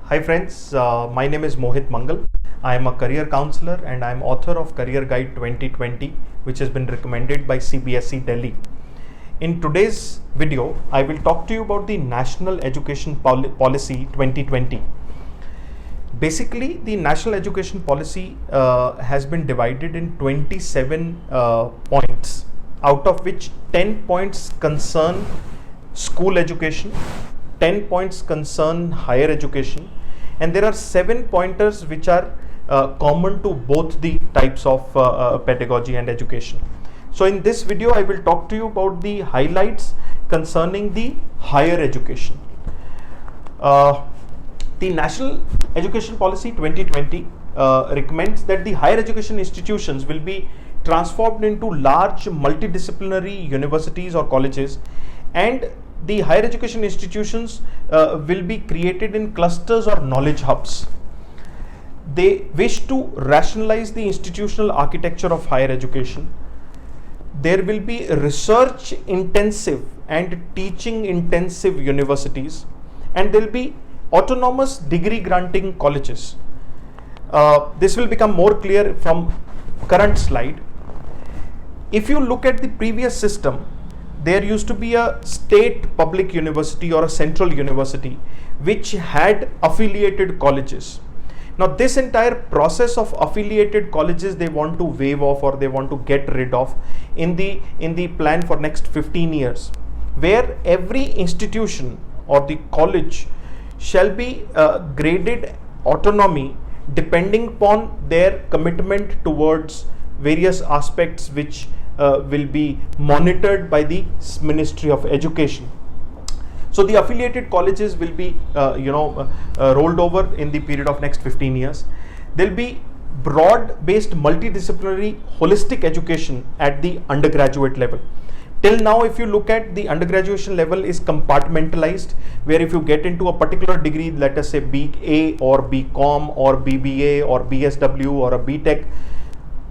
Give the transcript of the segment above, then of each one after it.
Hi friends, my name is Mohit Mangal. I am a career counselor and I am author of Career Guide 2020, which has been recommended by CBSE Delhi. In today's video, I will talk to you about the National Education Policy 2020. Basically, the National Education Policy has been divided in 27 points, out of which 10 points concern school education, 10 points concern higher education, and there are 7 pointers which are common to both the types of pedagogy and education. So in this video, I will talk to you about the highlights concerning the higher education. The National Education Policy 2020 recommends that the higher education institutions will be transformed into large multidisciplinary universities or colleges, and the higher education institutions will be created in clusters or knowledge hubs. They wish to rationalize the institutional architecture of higher education. There will be research intensive and teaching intensive universities, and there will be autonomous degree granting colleges. This will become more clear from current slide. If you look at the previous system, there used to be a state public university or a central university which had affiliated colleges. Now this entire process of affiliated colleges they want to waive off, or they want to get rid of in the plan for next 15 years, where every institution or the college shall be graded autonomy depending upon their commitment towards various aspects which will be monitored by the Ministry of Education. So the affiliated colleges will be rolled over in the period of next 15 years. There will be broad-based multidisciplinary holistic education at the undergraduate level. Till now, if you look at the undergraduate level is compartmentalized, where if you get into a particular degree, let us say BA or BCom or BBA or BSW or a BTech,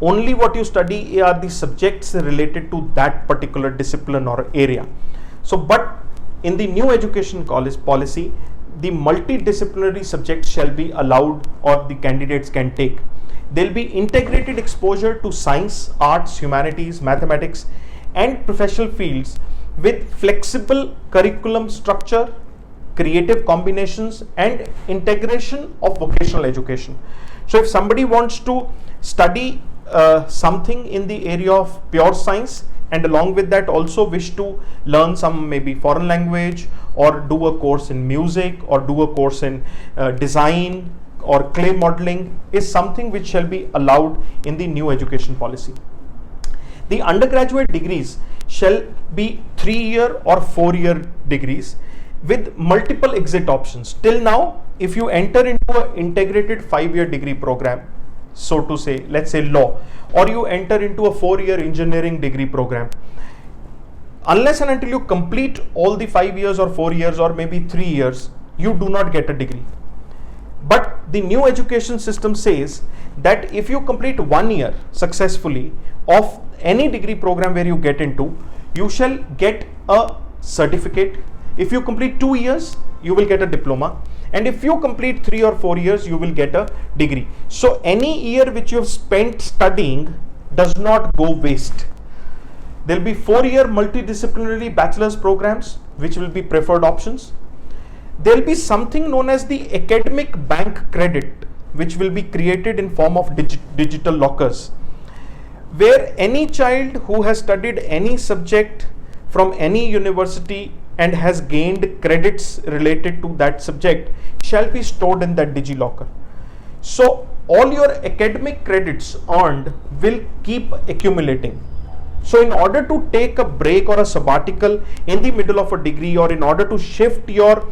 only what you study are the subjects related to that particular discipline or area. So, but in the new education college policy, the multidisciplinary subjects shall be allowed, or the candidates can take. There will be integrated exposure to science, arts, humanities, mathematics and professional fields with flexible curriculum structure, creative combinations and integration of vocational education. So if somebody wants to study something in the area of pure science, and along with that also wish to learn some maybe foreign language, or do a course in music, or do a course in design or clay modeling, is something which shall be allowed in the new education policy. The undergraduate degrees shall be 3-year or 4-year degrees with multiple exit options. Till now, if you enter into an integrated 5-year degree program, so to say, let's say law, or you enter into a 4-year engineering degree program, unless and until you complete all the 5 years or 4 years or maybe 3 years, you do not get a degree. But the new education system says that if you complete 1 year successfully of any degree program where you get into, you shall get a certificate. If you complete 2 years, you will get a diploma. And if you complete 3 or 4 years, you will get a degree. So any year which you have spent studying does not go waste. There will be 4-year multidisciplinary bachelor's programs which will be preferred options. There will be something known as the academic bank credit, which will be created in form of digital lockers, where any child who has studied any subject from any university and has gained credits related to that subject shall be stored in that DigiLocker. So all your academic credits earned will keep accumulating. So in order to take a break or a sabbatical in the middle of a degree, or in order to shift your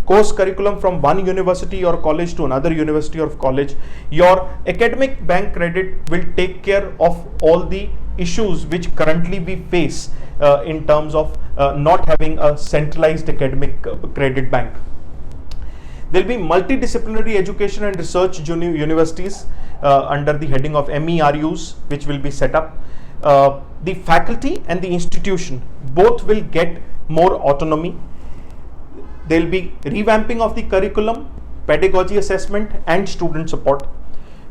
course curriculum from one university or college to another university or college, your academic bank credit will take care of all the issues which currently we face in terms of not having a centralized academic credit bank. There will be multidisciplinary education and research universities under the heading of MERUs, which will be set up. The faculty and the institution both will get more autonomy. There will be revamping of the curriculum, pedagogy assessment and student support.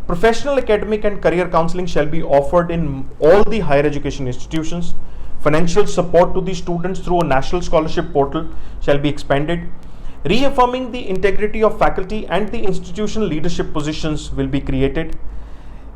Professional, academic and career counseling shall be offered in all the higher education institutions. Financial support to the students through a national scholarship portal shall be expanded. Reaffirming the integrity of faculty and the institutional leadership positions will be created.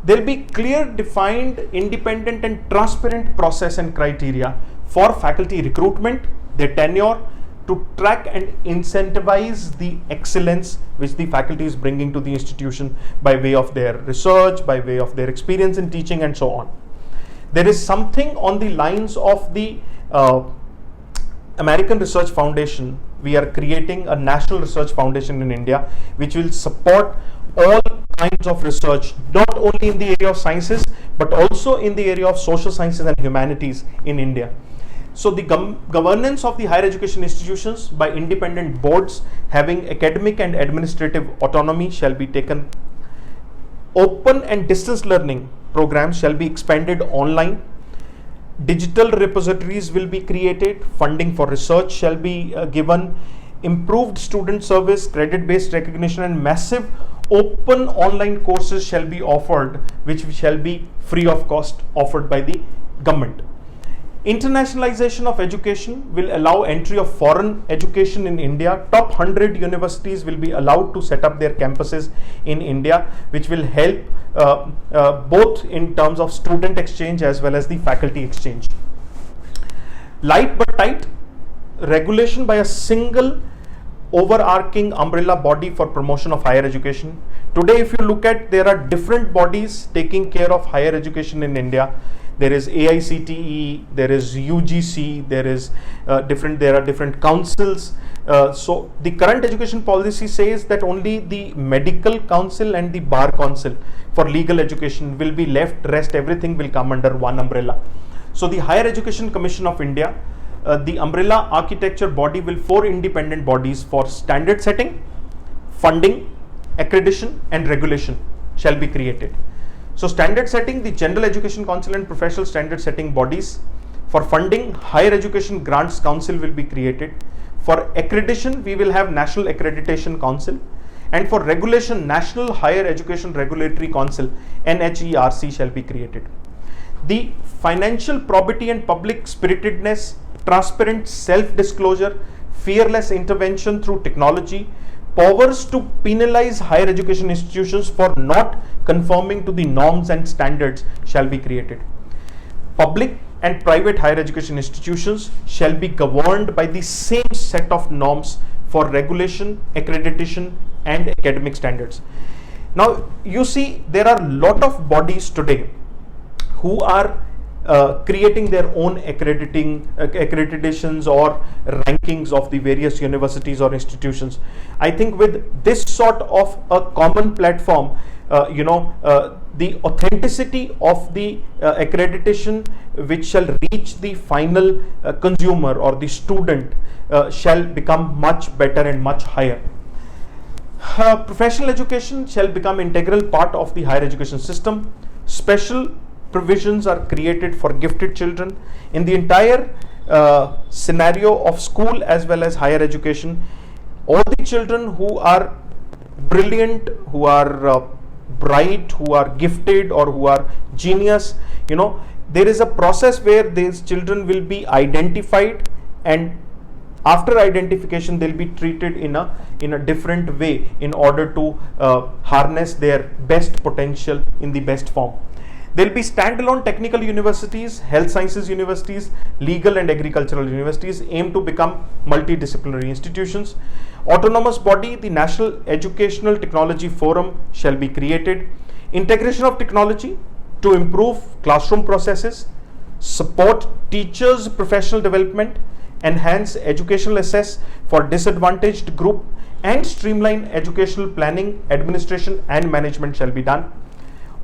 There will be clear, defined, independent and transparent process and criteria for faculty recruitment, their tenure, to track and incentivize the excellence which the faculty is bringing to the institution by way of their research, by way of their experience in teaching and so on. There is something on the lines of the American Research Foundation. We are creating a national research foundation in India which will support all kinds of research, not only in the area of sciences but also in the area of social sciences and humanities in India. So the governance of the higher education institutions by independent boards having academic and administrative autonomy shall be taken. Open and distance learning programs shall be expanded online. Digital repositories will be created. Funding for research shall be given. Improved student service, credit-based recognition and massive open online courses shall be offered, which shall be free of cost offered by the government. Internationalization of education will allow entry of foreign education in India. Top 100 universities will be allowed to set up their campuses in India, which will help both in terms of student exchange as well as the faculty exchange. Light but tight regulation by a single overarching umbrella body for promotion of higher education. Today, if you look at, there are different bodies taking care of higher education in India. There is AICTE, there is UGC, there are different councils. So the current education policy says that only the medical council and the bar council for legal education will be left, rest everything will come under one umbrella. So the Higher Education Commission of India, the umbrella architecture body will 4 independent bodies for standard setting, funding, accreditation and regulation shall be created. So standard setting, the General Education Council and professional standard setting bodies. For funding, Higher Education Grants Council will be created. For accreditation, we will have National Accreditation Council. And for regulation, National Higher Education Regulatory Council, NHERC, shall be created. The financial probity and public spiritedness, transparent self-disclosure, fearless intervention through technology, powers to penalize higher education institutions for not conforming to the norms and standards shall be created. Public and private higher education institutions shall be governed by the same set of norms for regulation, accreditation and academic standards. Now you see, there are a lot of bodies today who are creating their own accreditations or rankings of the various universities or institutions. I think with this sort of a common platform, the authenticity of the accreditation which shall reach the final consumer or the student shall become much better and much higher. Professional education shall become integral part of the higher education system. Special provisions are created for gifted children in the entire scenario of school as well as higher education. All the children who are brilliant, who are bright, who are gifted or who are genius, there is a process where these children will be identified, and after identification they'll be treated in a different way in order to harness their best potential in the best form. There will be standalone technical universities, health sciences universities, legal and agricultural universities aim to become multidisciplinary institutions. Autonomous body, the National Educational Technology Forum shall be created. Integration of technology to improve classroom processes, support teachers' professional development, enhance educational access for disadvantaged group and streamline educational planning, administration and management shall be done.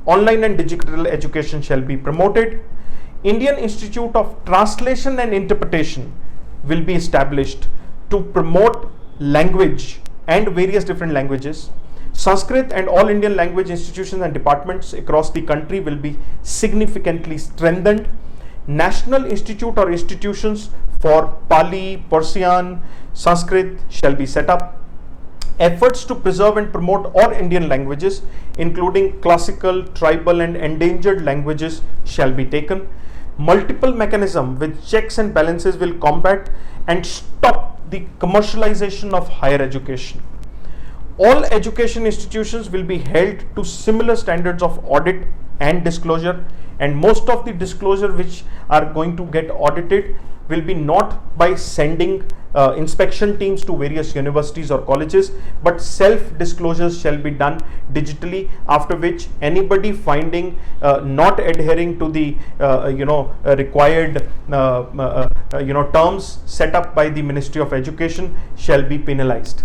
Online and digital education shall be promoted. Indian Institute of Translation and Interpretation will be established to promote language and various different languages. Sanskrit and all Indian language institutions and departments across the country will be significantly strengthened. National Institute or institutions for Pali, Persian, Sanskrit shall be set up. Efforts to preserve and promote all Indian languages, including classical, tribal and endangered languages, shall be taken. Multiple mechanisms with checks and balances will combat and stop the commercialization of higher education. All education institutions will be held to similar standards of audit and disclosure, and most of the disclosure which are going to get audited will be not by sending inspection teams to various universities or colleges, but self-disclosures shall be done digitally, after which anybody finding not adhering to the required terms set up by the Ministry of Education shall be penalized.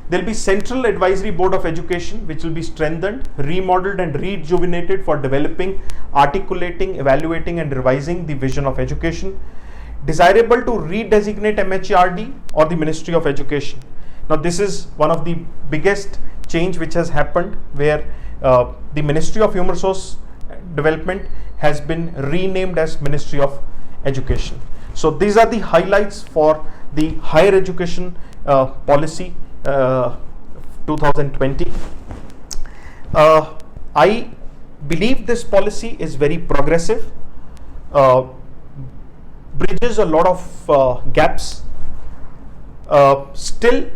There will be Central Advisory Board of Education, which will be strengthened, remodeled and rejuvenated for developing, articulating, evaluating and revising the vision of education. Desirable to redesignate MHRD or the Ministry of Education. Now this is one of the biggest change which has happened, where the Ministry of Human Resource Development has been renamed as Ministry of Education. So these are the highlights for the higher education policy 2020. I believe this policy is very progressive, bridges a lot of gaps. Still,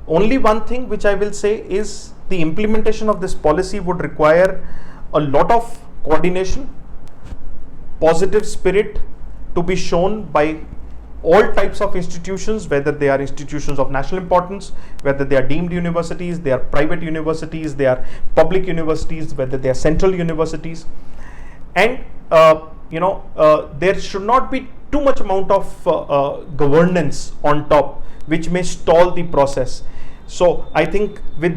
only one thing which I will say is the implementation of this policy would require a lot of coordination, positive spirit to be shown by all types of institutions, whether they are institutions of national importance, whether they are deemed universities, they are private universities, they are public universities, whether they are central universities. And there should not be too much amount of governance on top, which may stall the process. So I think with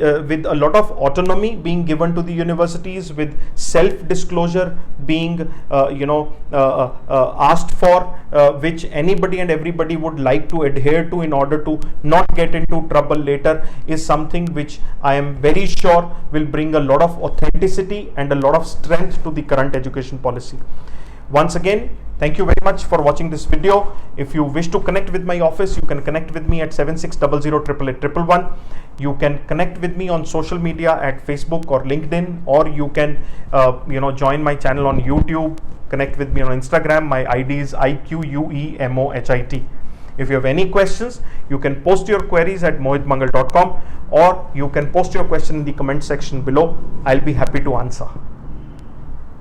a lot of autonomy being given to the universities, with self-disclosure being asked for, which anybody and everybody would like to adhere to in order to not get into trouble later, is something which I am very sure will bring a lot of authenticity and a lot of strength to the current education policy. Once again, thank you very much for watching this video. If you wish to connect with my office, you can connect with me at 76008811. You can connect with me on social media at Facebook or LinkedIn, or you can join my channel on YouTube, connect with me on Instagram. My ID is IQUEMOHIT. If you have any questions, you can post your queries at mohitmangal.com, or you can post your question in the comment section below. I'll be happy to answer.